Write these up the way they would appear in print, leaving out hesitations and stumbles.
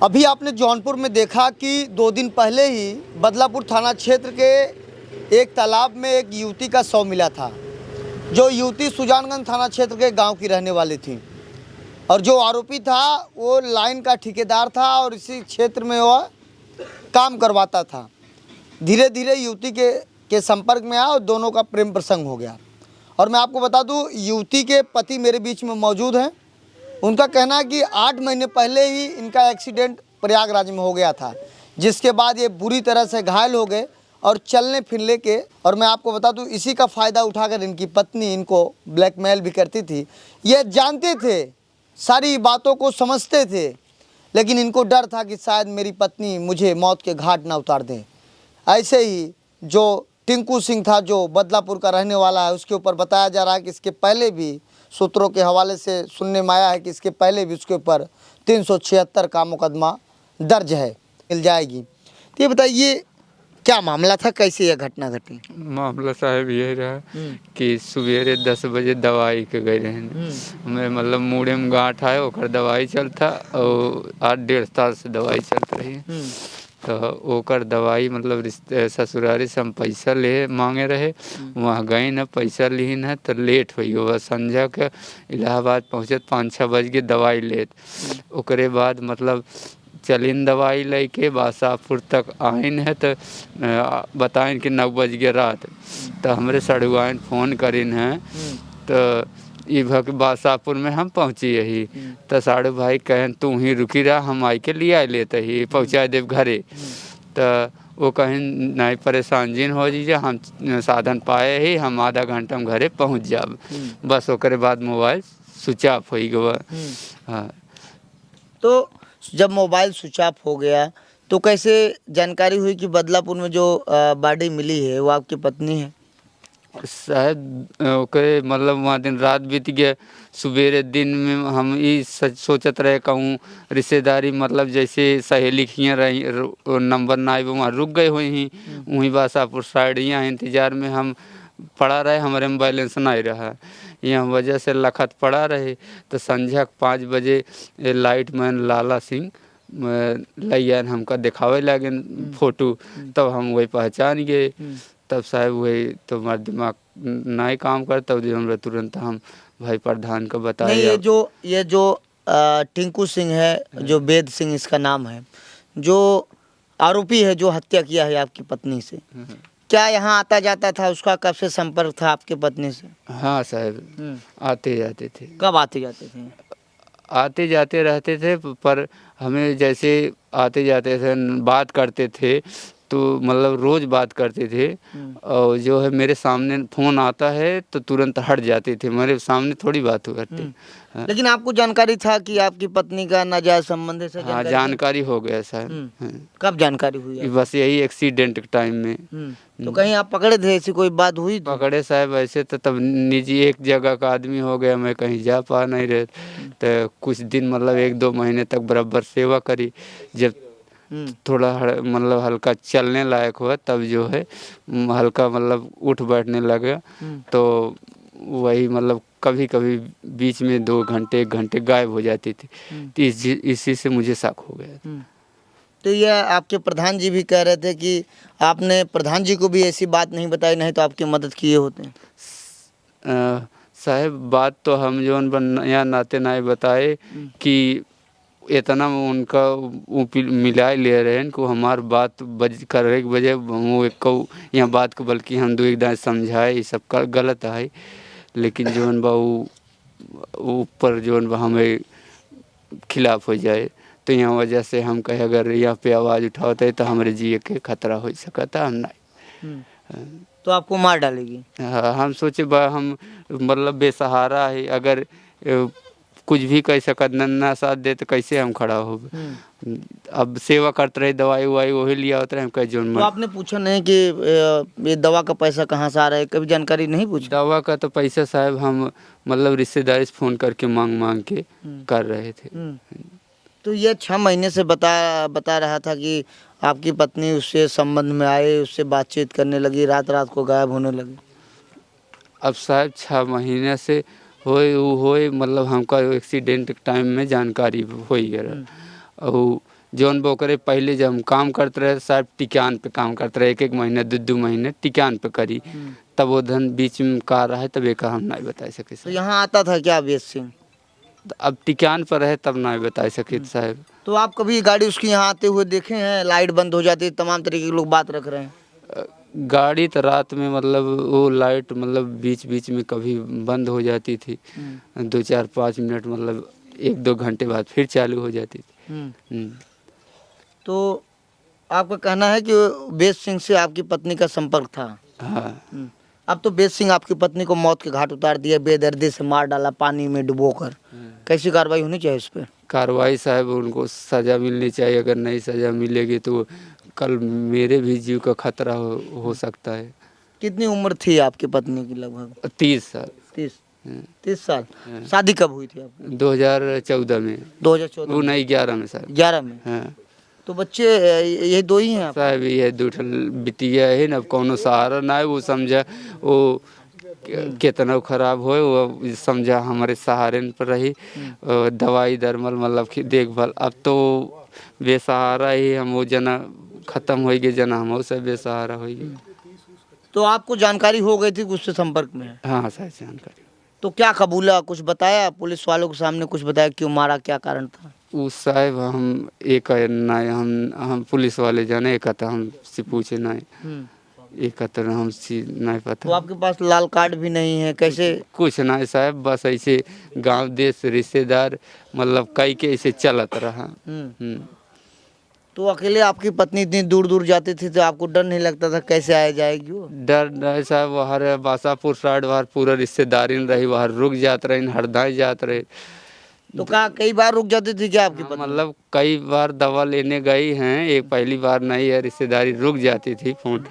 अभी आपने जौनपुर में देखा कि 2 दिन पहले ही बदलापुर थाना क्षेत्र के एक तालाब में एक युवती का शव मिला था। जो युवती सुजानगंज थाना क्षेत्र के गांव की रहने वाली थी और जो आरोपी था वो लाइन का ठेकेदार था और इसी क्षेत्र में वह काम करवाता था। धीरे धीरे युवती के संपर्क में आया और दोनों का प्रेम प्रसंग हो गया। और मैं आपको बता दूं, युवती के पति मेरे बीच में मौजूद हैं। उनका कहना है कि 8 महीने पहले ही इनका एक्सीडेंट प्रयागराज में हो गया था, जिसके बाद ये बुरी तरह से घायल हो गए और चलने फिरने के। और मैं आपको बता दूं, इसी का फ़ायदा उठाकर इनकी पत्नी इनको ब्लैकमेल भी करती थी। ये जानते थे, सारी बातों को समझते थे, लेकिन इनको डर था कि शायद मेरी पत्नी मुझे मौत के घाट ना उतार दें। ऐसे ही जो टिंकू सिंह था, जो बदलापुर का रहने वाला है, उसके ऊपर बताया जा रहा है कि इसके पहले भी सूत्रों के हवाले से सुनने में आया है कि इसके पहले भी उसके ऊपर 376 का मुकदमा दर्ज है, मिल जाएगी। तो ये बताइए, क्या मामला था, कैसे यह घटना घटी? मामला साहब ये रहा कि सवेरे 10 बजे दवाई के गए रहे हमें, मतलब मुड़े में गांठ आए, ओकर दवाई चलता और 8 डेढ़ साल से दवाई चल रही है। तो ओकर दवाई मतलब ससुरारी से हम पैसा ले मांगे रहे, वहाँ गए न पैसा ली न तो लेट हुई। वह संझा के इलाहाबाद पहुँचे 5-6 बज के दवाई लेत। ओकरे बाद मतलब चलिन दवाई लेके बासापुर तक आइन है तो बताइन कि 9 बज गए रात। तो हमरे सड़ुआइन फ़ोन करिन है तो ई भक बासापुर में हम पहुँची यही। तो साड़ू भाई कहन तू ही रुकी रहा, हम आई के लिए लेते ही पहुँचा देव घरे। तो वो कहें नहीं परेशान जिन हो जीजिए, हम साधन पाए ही, हम आधा घंटा में घरे पहुँच जाब। बस ओकरे बाद मोबाइल स्विच ऑफ हो गया। हाँ। तो जब मोबाइल स्विच ऑफ हो गया तो कैसे जानकारी हुई कि बदलापुर में जो बॉडी मिली है वो आपकी पत्नी है? शायद ओके मतलब वहाँ दिन रात बीत गया, सवेरे दिन में हम ई सोचत रहे कहूँ रिश्तेदारी मतलब जैसे सहेली खियाँ रही नंबर ना आए वहाँ रुक गए हुई ही वहीं बासापुर साइड। यहाँ इंतज़ार में हम पड़ा रहे, हमारे में बैलेंस नहीं रहा, यहाँ वजह से लखत पड़ा रहे। तो संझा 5 बजे लाइट मैन लाला सिंह लैन हमका दिखावे लगे फोटो, तब हम वही पहचान गए। तब साहब वही तो हमारा दिमाग नहीं काम करता, हमरा तुरंत हम भाई प्रधान को बताया। नहीं, ये जो टिंकू सिंह है, जो वेद सिंह इसका नाम है, जो आरोपी है जो हत्या किया है आपकी पत्नी से, क्या यहाँ आता जाता था? उसका कब से संपर्क था आपके पत्नी से? हाँ साहब, आते जाते थे। कब आते जाते थे? आते जाते रहते थे, पर हमें जैसे आते जाते थे बात करते थे तो मतलब रोज़ बात करते थे। और जो है मेरे सामने फ़ोन आता है तो तुरंत हट जाते थे, मेरे सामने थोड़ी बात हो करते। हाँ। लेकिन आपको जानकारी था कि आपकी पत्नी का नाजायज संबंध है? हाँ, जानकारी हो गया सर। हाँ। कब जानकारी हुई? बस यही एक्सीडेंट के टाइम में। तो कहीं आप पकड़े थे, ऐसी कोई बात हुई थी? पकड़े साहब, ऐसे तो तब निजी एक जगह का आदमी हो गया, मैं कहीं जा पा नहीं रहे। तो कुछ दिन मतलब 1-2 महीने तक बराबर सेवा करी। जब थोड़ा मतलब हल्का चलने लायक हुआ तब जो है हल्का मतलब उठ बैठने लगा। तो वही मतलब कभी कभी बीच में 2 घंटे 1 घंटे गायब हो जाती थी। तो इसी से मुझे शक हो गया। तो यह आपके प्रधान जी भी कह रहे थे कि आपने प्रधान जी को भी ऐसी बात नहीं बताई, नहीं तो आपकी मदद किए होते। साहब बात तो हम जो यहाँ नाते नाते बताए कि इतना उनका मिला ले रहे हैं कि हमार बात करे के वजह वो एक यहाँ बात को बल्कि हम 2 दाएँ समझाए, ये सब का गलत है। लेकिन जो ऊपर जो हमें खिलाफ हो जाए तो यहाँ वजह से हम कहे अगर यहाँ पे आवाज़ उठाते तो हमारे जिए के खतरा हो सकता, हम नहीं। तो आपको मार डालेगी? हाँ, हम सोचे हम मतलब बेसहारा है, अगर कुछ भी कह सकत ना साथ दे तो कैसे हम खड़ा हो। अब सेवा करते रहे, दवाई ववाई वही लिया होता रहे, हम कहे जो। तो आपने पूछा नहीं कि ये दवा का पैसा कहाँ से आ रहा है? कभी जानकारी नहीं पूछी? दवा का तो पैसा साहब हम मतलब रिश्तेदारी से फ़ोन करके मांग के कर रहे थे। तो ये 6 महीने से बता रहा था कि आपकी पत्नी उससे संबंध में आए, उससे बातचीत करने लगी, रात रात को गायब होने लगी। अब साहब 6 महीने से होए मतलब हमका एक्सीडेंट टाइम में जानकारी हो गया। और जौन बोकरे पहले जब हम काम करते रहे साहब टिकान पे काम करते रहे, 1-1 महीने 2-2 महीने टिकान पे करी, तब वो धन बीच में का रहा है तब एक हम नहीं बता सके तो साहब। यहाँ आता था क्या बेस सिंह? अब टिकान पर है तब नहीं बता सके साहब। तो आप कभी गाड़ी उसकी यहाँ आते हुए देखे हैं? लाइट बंद हो जाती है, तमाम तरीके के लोग बात रख रहे हैं। गाड़ी तो रात में मतलब वो लाइट मतलब बीच बीच में कभी बंद हो जाती थी, 2-4-5 मिनट मतलब 1-2 घंटे बाद फिर चालू हो जाती थी। हम्म। तो आपका कहना है कि बेस सिंह से आपकी पत्नी का संपर्क था? हाँ। अब तो बेस सिंह आपकी पत्नी को मौत के घाट उतार दिया, बेदर्दी से मार डाला पानी में डुबोकर। कैसी कार्रवाई होनी चाहिए इस पर? कार्रवाई साहब उनको सज़ा मिलनी चाहिए, अगर नहीं सज़ा मिलेगी तो कल मेरे भी जीव का खतरा हो सकता है। कितनी उम्र थी आपकी पत्नी की? लगभग 30 साल। 30 साल। शादी कब हुई थी आपकी? 2014 में। 2014 वो में? नहीं 11 में साहब। 11 में? हाँ तो बच्चे यही 2 ही हैं आप? साहब ये दूठल बिटिया है ना, कोनो सहारा ना है, वो समझा वो कितना खराब हो वो समझा हमारे सहारे पर रही, दवाई दरमल मतलब कि देखभाल। अब तो बेसहारा ही हम, वो जना खत्म हो गए, जना हम से बेसहारा हो गए। तो आपको जानकारी हो गई थी कि उससे संपर्क में है? हाँ सर जानकारी। तो क्या कबूला, कुछ बताया पुलिस वालों के सामने? कुछ बताया क्यों मारा, क्या कारण था? उस साहब हम एक नहीं, हम पुलिस वाले जाने एक हमसे पूछे नहीं, एक हमसे नहीं पता। तो आपके पास लाल कार्ड भी नहीं है, कैसे? कुछ नहीं साहब, बस ऐसे गांव देश रिश्तेदार मतलब कई के ऐसे चलत रहा। तो अकेले आपकी पत्नी इतनी दूर दूर जाती थी तो आपको डर नहीं लगता था कैसे आया जाएगी वो? डर नहीं साहब, वहाँ बासापुर साइड वहाँ पूरा रिश्तेदारी रही, वहाँ रुक जाते रहे, हरदाई जाते रहे। तो कहा कई बार रुक जाती थी क्या आपकी पत्नी? मतलब कई बार दवा लेने गई हैं, एक पहली बार नहीं है, रिश्तेदारी रुक जाती थी, फोन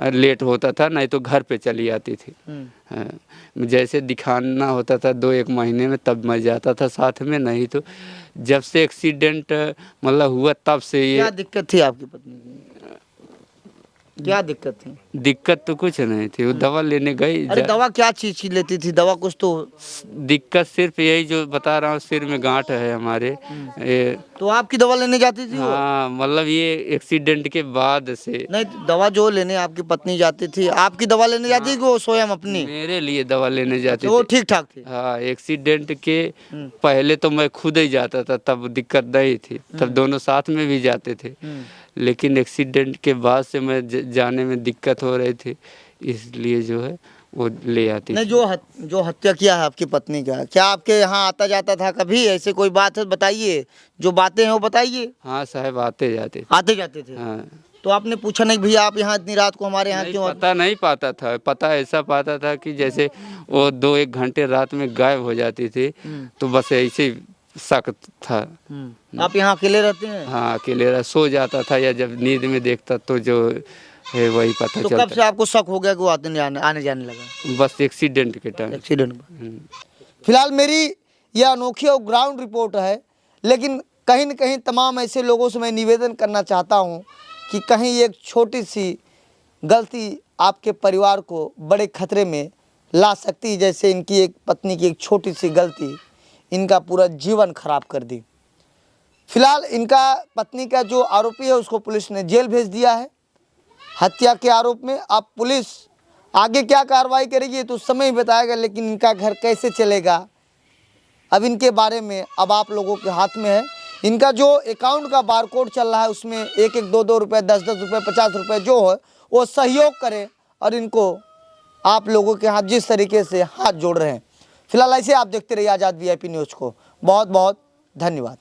लेट होता था, नहीं तो घर पे चली आती थी। हाँ, जैसे दिखाना होता था 2-1 महीने में तब मैं जाता था साथ में, नहीं तो जब से एक्सीडेंट मतलब हुआ तब से ये। क्या दिक्कत थी आपकी पत्नी की? क्या दिक्कत थी? दिक्कत तो कुछ नहीं थी, वो दवा लेने गई। अरे दवा क्या चीज की लेती थी? दवा कुछ तो। दिक्कत सिर्फ यही जो बता रहा हूँ, सिर में गांठ है हमारे। ये तो आपकी दवा लेने जाती थी वो? हाँ मतलब ये एक्सीडेंट के बाद से। नहीं, दवा जो लेने आपकी पत्नी जाती थी, आपकी दवा लेने जाती थी कि वो स्वयं अपनी? मेरे लिए दवा लेने जाती तो वो थी। ठीक ठाक थी? हाँ, एक्सीडेंट के पहले तो मैं खुद ही जाता था, तब दिक्कत नहीं थी, तब दोनों साथ में भी जाते थे। लेकिन एक्सीडेंट के बाद से मैं जाने में दिक्कत हो रही थी, इसलिए जो है वो ले आती नहीं, थी। जो हत्या किया है आपकी पत्नी का, क्या आपके यहाँ आता जाता था कभी? ऐसे कोई बात है बताइए, जो बातें हैं वो बताइए। हाँ साहब आते जाते थे। आते जाते थे? हाँ। तो आपने पूछा नहीं भैया आप यहाँ इतनी रात को हमारे यहाँ नहीं, क्यों? पता नहीं पाता था, पता ऐसा पाता था कि जैसे वो 2-1 घंटे रात में गायब हो जाती थी, तो बस ऐसे शक था। आप यहाँ अकेले रहते हैं? हाँ अकेले सो जाता था, या जब नींद में देखता तो जो है वही पता तो चलता। कब से आपको शक हो गया कि वो आने जाने लगा? बस एक्सीडेंट के टाइम। एक्सीडेंट। फिलहाल मेरी यह अनोखी और ग्राउंड रिपोर्ट है, लेकिन कहीं न कहीं तमाम ऐसे लोगों से मैं निवेदन करना चाहता हूँ कि कहीं एक छोटी सी गलती आपके परिवार को बड़े खतरे में ला सकती है, जैसे इनकी एक पत्नी की एक छोटी सी गलती इनका पूरा जीवन खराब कर दी। फिलहाल इनका पत्नी का जो आरोपी है उसको पुलिस ने जेल भेज दिया है हत्या के आरोप में। अब पुलिस आगे क्या कार्रवाई करेगी तो समय ही बताएगा, लेकिन इनका घर कैसे चलेगा अब इनके बारे में अब आप लोगों के हाथ में है। इनका जो अकाउंट का बारकोड चल रहा है उसमें 1-1, 2-2 रुपये, 10-10 रुपये, 50 रुपये जो है वो सहयोग करें, और इनको आप लोगों के हाथ जिस तरीके से हाथ जोड़ रहे हैं। फिलहाल ऐसे आप देखते रहिए आज़ाद VIP न्यूज़ को। बहुत बहुत धन्यवाद।